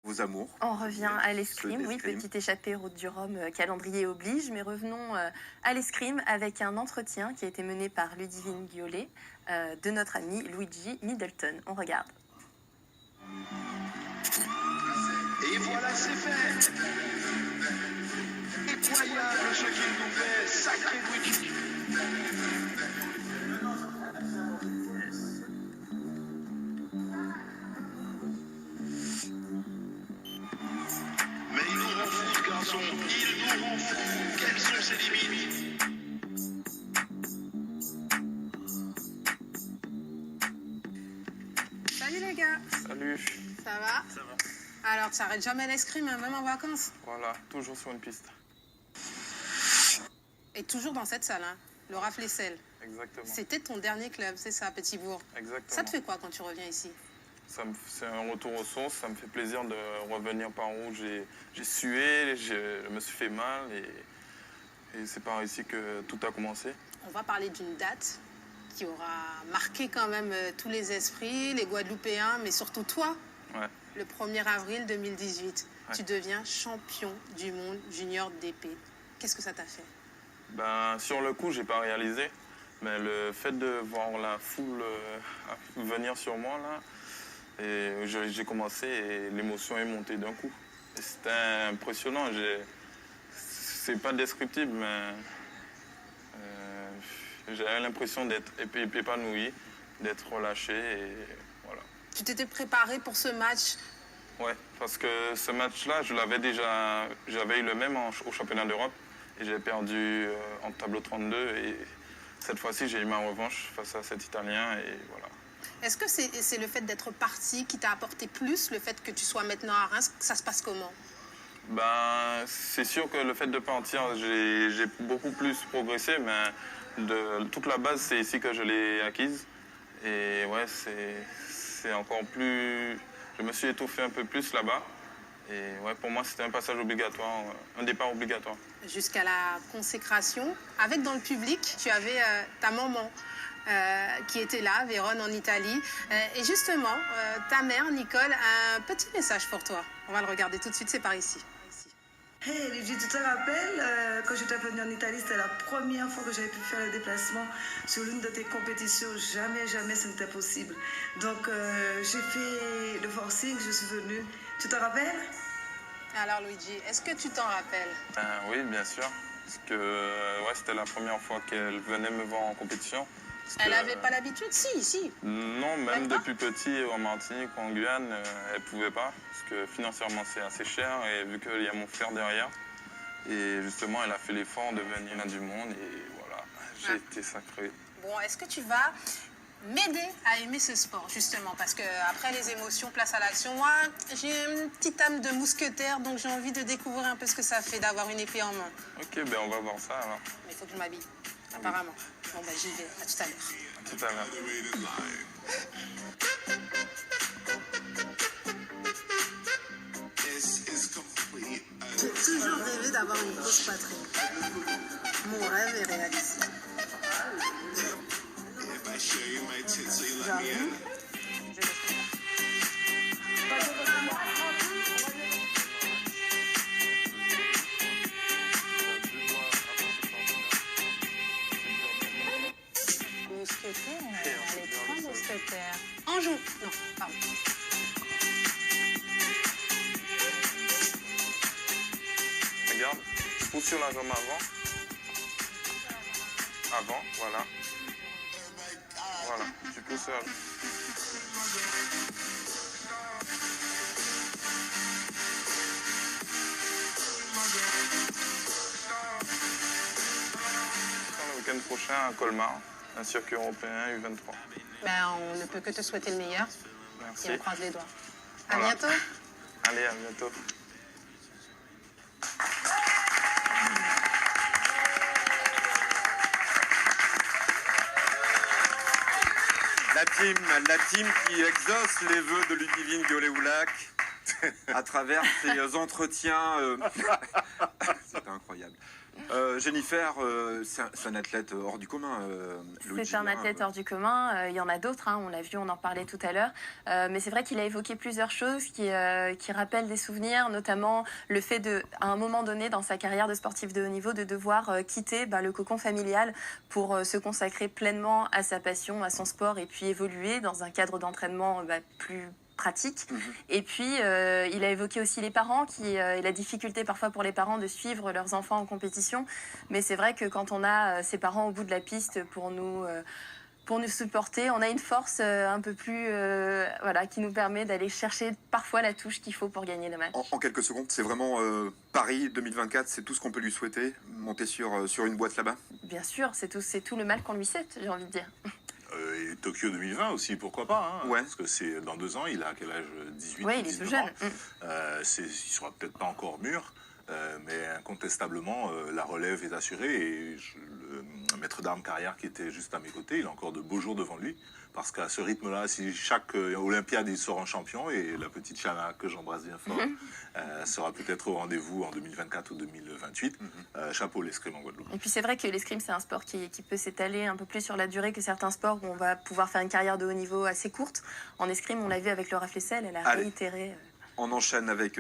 Vos amours. On revient à Ceux l'escrime, oui, d'escrime. petite échappée route du Rhum, calendrier oblige, mais revenons à l'escrime avec un entretien qui a été mené par Ludivine Giolet de notre ami Luigi Middleton. On regarde. Et voilà, c'est fait. Incroyable ce qu'il nous fait, sacré Luigi. Mais il nous rend fou, ce garçon. Il nous rend fou. Quelles sont ses limites? Salut les gars, Salut, ça va? ça va. Alors tu n'arrêtes jamais l'escrime, hein, même en vacances? Voilà, toujours sur une piste. Et toujours dans cette salle, hein, le Raflessel. Exactement. C'était ton dernier club, c'est ça, Petit Bourg. Exactement. Ça te fait quoi quand tu reviens ici? C'est un retour aux sources, ça me fait plaisir de revenir par où j'ai sué, je me suis fait mal et c'est par ici que tout a commencé. On va parler d'une date qui aura marqué quand même tous les esprits, les Guadeloupéens, mais surtout toi. Ouais. Le 1er avril 2018, Ouais. tu deviens champion du monde junior d'épée. Qu'est-ce que ça t'a fait? Ben, sur le coup, j'ai pas réalisé, mais le fait de voir la foule venir sur moi, là, et j'ai commencé et l'émotion est montée d'un coup. Et c'était impressionnant. C'est pas descriptible, mais j'avais l'impression d'être épanoui, d'être relâché et voilà. Tu t'étais préparé pour ce match? Ouais, parce que ce match-là, j'avais eu le même au championnat d'Europe et j'ai perdu en tableau 32 et cette fois-ci j'ai eu ma revanche face à cet Italien et voilà. Est-ce que c'est le fait d'être parti qui t'a apporté plus, le fait que tu sois maintenant à Reims? Ça se passe comment? Ben, c'est sûr que le fait de partir, j'ai beaucoup plus progressé, mais toute la base, c'est ici que je l'ai acquise. Et ouais, c'est encore plus... Je me suis étouffé un peu plus là-bas. Et ouais, pour moi, c'était un passage obligatoire, un départ obligatoire. Jusqu'à la consécration, avec dans le public, tu avais ta maman qui était là, Vérone en Italie. Et justement, ta mère, Nicole, a un petit message pour toi. On va le regarder tout de suite, c'est par ici. Hey Luigi, tu te rappelles, quand j'étais venue en Italie, c'était la première fois que j'avais pu faire le déplacement sur l'une de tes compétitions. Jamais, jamais ce n'était possible. Donc j'ai fait le forcing, je suis venue. Tu te rappelles? Alors Luigi, est-ce que tu t'en rappelles? Oui, bien sûr. Parce que ouais, c'était la première fois qu'elle venait me voir en compétition. Elle n'avait pas l'habitude? Si. Non, même Même pas? depuis petit, en Martinique ou en Guyane, elle ne pouvait pas, parce que financièrement c'est assez cher, et vu qu'il y a mon frère derrière, et justement elle a fait l'effort de venir là du monde, et voilà, j'ai été sacré. Bon, est-ce que tu vas m'aider à aimer ce sport, justement? Parce qu'après les émotions, place à l'action. Moi, j'ai une petite âme de mousquetaire, donc j'ai envie de découvrir un peu ce que ça fait d'avoir une épée en main. Ok, ben on va voir ça alors. Mais il faut que je m'habille, apparemment. Bon, ben j'y vais. À tout à l'heure. À tout à l'heure. J'ai toujours rêvé d'avoir une grosse patrie. Mon rêve est réalisé. J'avoue, mousquetaire, les trois mousquetaires. Anjou, non, pardon. Regarde, pousse sur la jambe avant. Avant, voilà. Voilà, tu pousses sur la jambe. Le week-end prochain à Colmar, un circuit européen U23. Ben, on ne peut que te souhaiter le meilleur. Merci. Et on croise les doigts. À Voilà. bientôt. Allez, à bientôt. La team qui exauce les vœux de Ludivine Giolet-Oulac. à travers ces entretiens. C'était incroyable. Jennifer, c'est un athlète hors du commun. Luigi, C'est un athlète hors du commun. Il y en a d'autres, hein, on l'a vu, on en parlait tout à l'heure. Mais c'est vrai qu'il a évoqué plusieurs choses qui rappellent des souvenirs, notamment le fait à un moment donné dans sa carrière de sportif de haut niveau, de devoir quitter le cocon familial pour se consacrer pleinement à sa passion, à son sport et puis évoluer dans un cadre d'entraînement plus pratique. Et puis, il a évoqué aussi les parents, et la difficulté parfois pour les parents de suivre leurs enfants en compétition. Mais c'est vrai que quand on a ses parents au bout de la piste pour nous supporter, on a une force un peu plus qui nous permet d'aller chercher parfois la touche qu'il faut pour gagner le match. En quelques secondes, c'est vraiment Paris 2024, c'est tout ce qu'on peut lui souhaiter, monter sur une boîte là-bas. Bien sûr, c'est tout le mal qu'on lui souhaite, j'ai envie de dire. Et Tokyo 2020 aussi, pourquoi pas, hein, ouais. Parce que c'est dans 2 ans, il a quel âge, 18 ouais, il est tout jeune. Il sera peut-être pas encore mûr, mais incontestablement, la relève est assurée. Et le maître d'armes carrière qui était juste à mes côtés, il a encore de beaux jours devant lui. Parce qu'à ce rythme-là, si chaque Olympiade, il sort en champion, et la petite Chana, que j'embrasse bien fort, sera peut-être au rendez-vous en 2024 ou 2028. Chapeau l'escrime en Guadeloupe. Et puis c'est vrai que l'escrime, c'est un sport qui peut s'étaler un peu plus sur la durée que certains sports où on va pouvoir faire une carrière de haut niveau assez courte. En escrime, on l'a vu avec Laura Flessel, elle a réitéré. On enchaîne avec